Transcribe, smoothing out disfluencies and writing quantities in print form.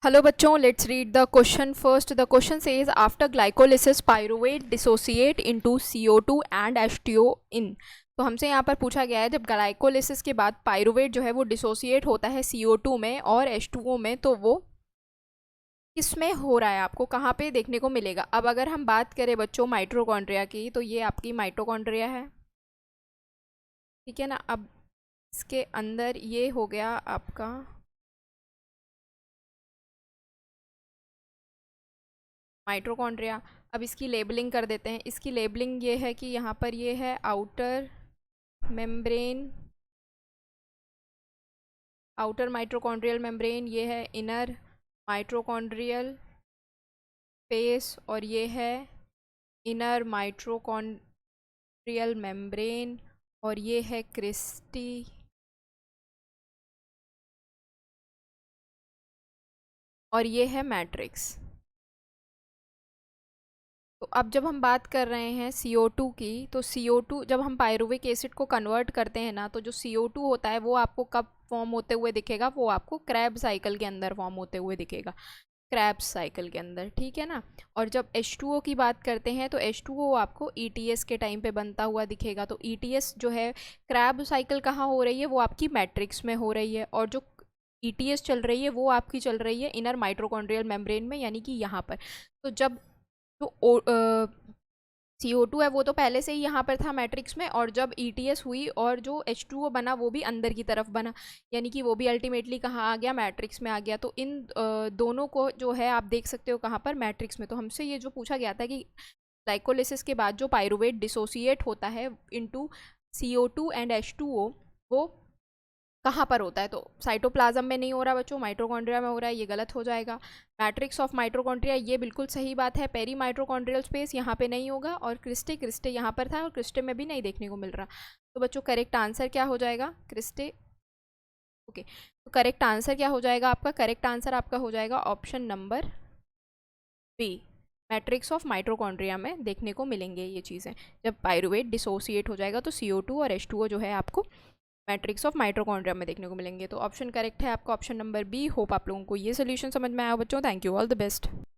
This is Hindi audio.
हेलो बच्चों, let's read the question first. The question says after glycolysis pyruvate dissociate into CO2 and H2O इन. तो हमसे यहाँ पर पूछा गया है जब ग्लाइकोलिसिस के बाद पायरुवेट जो है वो डिसोसिएट होता है CO2 में और H2O में, तो वो किसमें हो रहा है, आपको कहाँ पे देखने को मिलेगा. अब अगर हम बात करें बच्चों माइटोकॉन्ड्रिया की, तो ये आपकी माइटोकॉन्ड्रिया है, ठीक है ना. अब इसके अंदर ये हो गया आपका माइटोकॉन्ड्रिया. अब इसकी लेबलिंग कर देते हैं. इसकी लेबलिंग ये है कि यहाँ पर ये है outer membrane, outer mitochondrial membrane, ये है इनर माइटोकॉन्ड्रियल स्पेस, और ये है इनर माइटोकॉन्ड्रियल मेम्ब्रेन, और ये है क्रिस्टी, और ये है मैट्रिक्स. तो अब जब हम बात कर रहे हैं CO2 की, तो CO2 जब हम पायरुविक एसिड को कन्वर्ट करते हैं ना, तो जो CO2 होता है वो आपको कब फॉर्म होते हुए दिखेगा, वो आपको क्रैब साइकिल के अंदर फॉर्म होते हुए दिखेगा, क्रैब्स साइकिल के अंदर, ठीक है ना. और जब H2O की बात करते हैं तो H2O आपको ETS के टाइम पे बनता हुआ दिखेगा. तो ETS जो है, क्रैब साइकिल कहाँ हो रही है, वो आपकी मैट्रिक्स में हो रही है, और जो ETS चल रही है वो आपकी चल रही है इनर माइटोकॉन्ड्रियल मेम्ब्रेन में, यानी कि यहाँ पर. तो जब जो CO2 है वो तो पहले से ही यहाँ पर था मैट्रिक्स में, और जब ETS हुई और जो H2O बना वो भी अंदर की तरफ बना, यानी कि वो भी अल्टीमेटली कहाँ आ गया, मैट्रिक्स में आ गया. तो इन दोनों को जो है आप देख सकते हो कहाँ पर, मैट्रिक्स में. तो हमसे ये जो पूछा गया था कि ग्लाइकोलिसिस के बाद जो पायरुवेट डिसोसिएट होता है इनटू CO2 एंड H2O, वो कहाँ पर होता है. तो साइटोप्लाज्म में नहीं हो रहा बच्चों, माइटोकॉन्ड्रिया में हो रहा है, ये गलत हो जाएगा. मैट्रिक्स ऑफ माइटोकॉन्ड्रिया, ये बिल्कुल सही बात है. पेरी माइटोकॉन्ड्रियल स्पेस यहाँ पे नहीं होगा, और क्रिस्टे, क्रिस्टे यहाँ पर था और क्रिस्टे में भी नहीं देखने को मिल रहा. तो बच्चों करेक्ट आंसर क्या हो जाएगा, क्रिस्टे. ओके, तो करेक्ट आंसर क्या हो जाएगा आपका, करेक्ट आंसर आपका हो जाएगा option number B. Matrix of mitochondria में देखने को मिलेंगे ये चीज़ें. जब पायरुवेट डिसोसिएट हो जाएगा तो CO2 और H2O जो है आपको मैट्रिक्स ऑफ माइटोकॉन्ड्रिया में देखने को मिलेंगे. तो ऑप्शन करेक्ट है आपका ऑप्शन नंबर बी. होप आप लोगों को ये सोल्यूशन समझ में आया हो बच्चों. Thank you, all the best.